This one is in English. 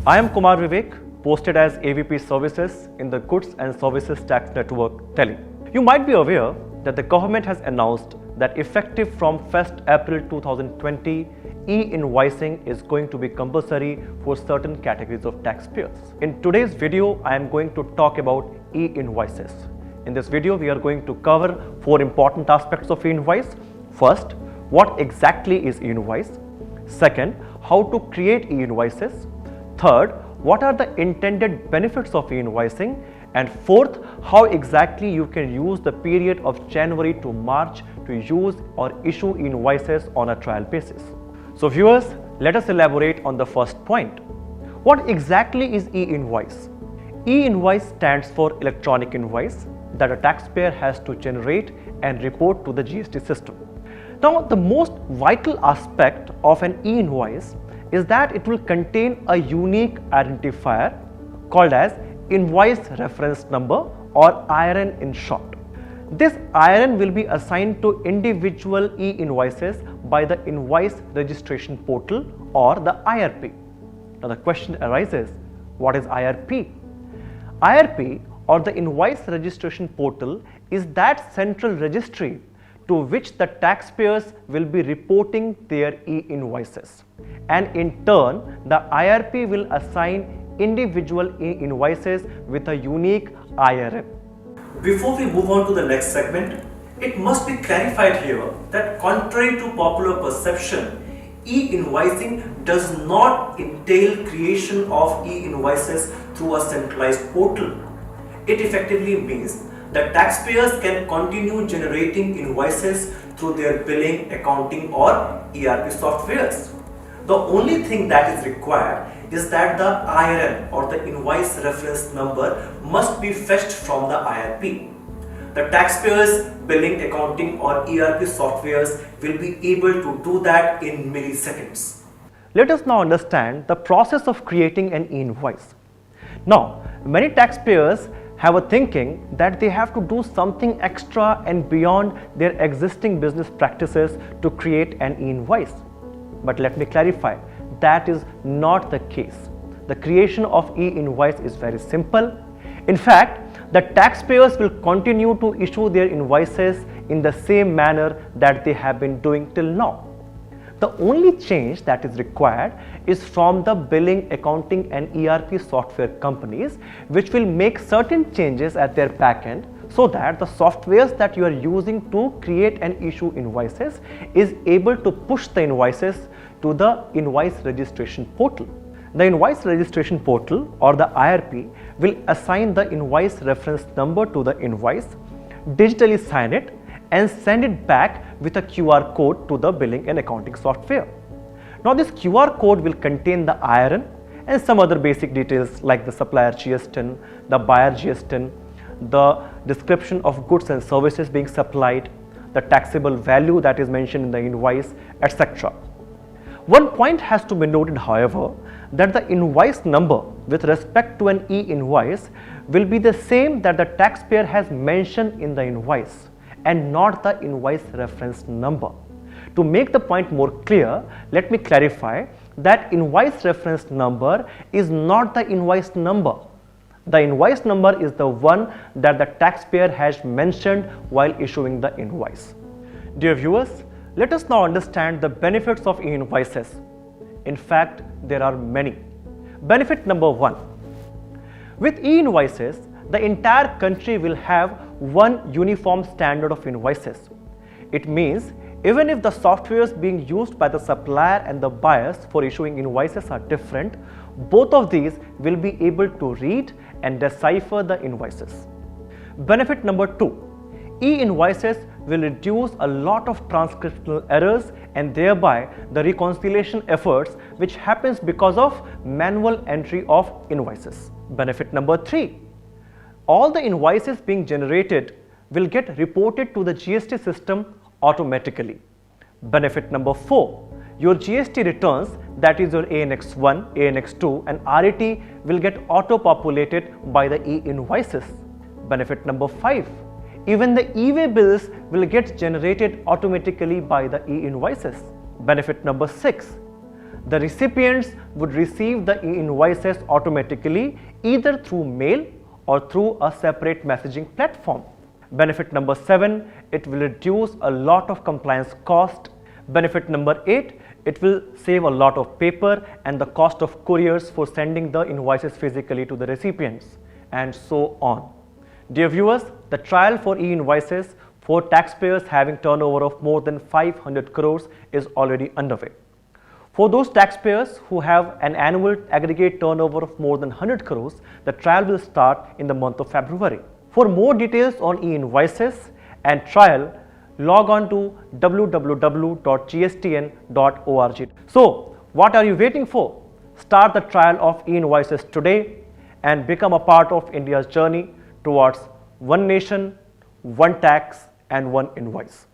I am Kumar Vivek, posted as AVP Services in the Goods and Services Tax Network, Delhi. You might be aware that the government has announced that effective from 1st April 2020, e-invoicing is going to be compulsory for certain categories of taxpayers. In today's video, I am going to talk about e-invoices. In this video, we are going to cover 4 important aspects of e-invoice. First, what exactly is e-invoice? Second, how to create e-invoices. Third, what are the intended benefits of e-invoicing? And fourth, how exactly you can use the period of January to March to use or issue invoices on a trial basis. So viewers, let us elaborate on the first point. What exactly is e-invoice? E-invoice stands for electronic invoice that a taxpayer has to generate and report to the GST system. Now, the most vital aspect of an e-invoice is that it will contain a unique identifier called as invoice reference number, or IRN in short. This IRN will be assigned to individual e-invoices by the Invoice Registration Portal, or the IRP. Now the question arises, what is IRP? IRP, or the Invoice Registration Portal, is that central registry to which the taxpayers will be reporting their e-invoices, and in turn the IRP will assign individual e-invoices with a unique IRN. Before we move on to the next segment, it must be clarified here that contrary to popular perception, e-invoicing does not entail creation of e-invoices through a centralized portal. It effectively means that taxpayers can continue generating invoices through their billing, accounting or ERP softwares. The only thing that is required is that the IRN, or the invoice reference number, must be fetched from the IRP. The taxpayers' billing, accounting or ERP softwares will be able to do that in milliseconds. Let us now understand the process of creating an e-invoice. Now, many taxpayers have a thinking that they have to do something extra and beyond their existing business practices to create an e-invoice. But let me clarify, that is not the case. The creation of e-invoice is very simple. In fact, the taxpayers will continue to issue their invoices in the same manner that they have been doing till now. The only change that is required is from the billing, accounting and ERP software companies, which will make certain changes at their backend so that the softwares that you are using to create and issue invoices is able to push the invoices to the Invoice Registration Portal. The Invoice Registration Portal, or the IRP, will assign the invoice reference number to the invoice, digitally sign it and send it back with a QR code to the billing and accounting software. Now this QR code will contain the IRN and some other basic details like the supplier GST, the buyer GST, the description of goods and services being supplied, the taxable value that is mentioned in the invoice, etc. One point has to be noted, however, that the invoice number with respect to an e-invoice will be the same that the taxpayer has mentioned in the invoice and not the invoice reference number. To make the point more clear, let me clarify that invoice reference number is not the invoice number. The invoice number is the one that the taxpayer has mentioned while issuing the invoice. Dear viewers, let us now understand the benefits of e-invoices. In fact, there are many. Benefit number 1. With e-invoices, the entire country will have one uniform standard of invoices. It means even if the softwares being used by the supplier and the buyers for issuing invoices are different, both of these will be able to read and decipher the invoices. Benefit number 2. E-invoices will reduce a lot of transcriptional errors and thereby the reconciliation efforts which happens because of manual entry of invoices. Benefit number 3. All the invoices being generated will get reported to the GST system automatically. Benefit number 4. Your GST returns, that is your ANX1, ANX2 and RET, will get auto-populated by the e-invoices. Benefit number 5. Even the e-way bills will get generated automatically by the e-invoices. Benefit number 6. The recipients would receive the e-invoices automatically either through mail or through a separate messaging platform. Benefit number 7, it will reduce a lot of compliance cost. Benefit number 8, it will save a lot of paper and the cost of couriers for sending the invoices physically to the recipients, and so on. Dear viewers, the trial for e-invoices for taxpayers having turnover of more than 500 crores is already underway. For those taxpayers who have an annual aggregate turnover of more than 100 crores, the trial will start in the month of February. For more details on e-invoices and trial, log on to www.gstn.org. So, what are you waiting for? Start the trial of e-invoices today and become a part of India's journey towards one nation, one tax and one invoice.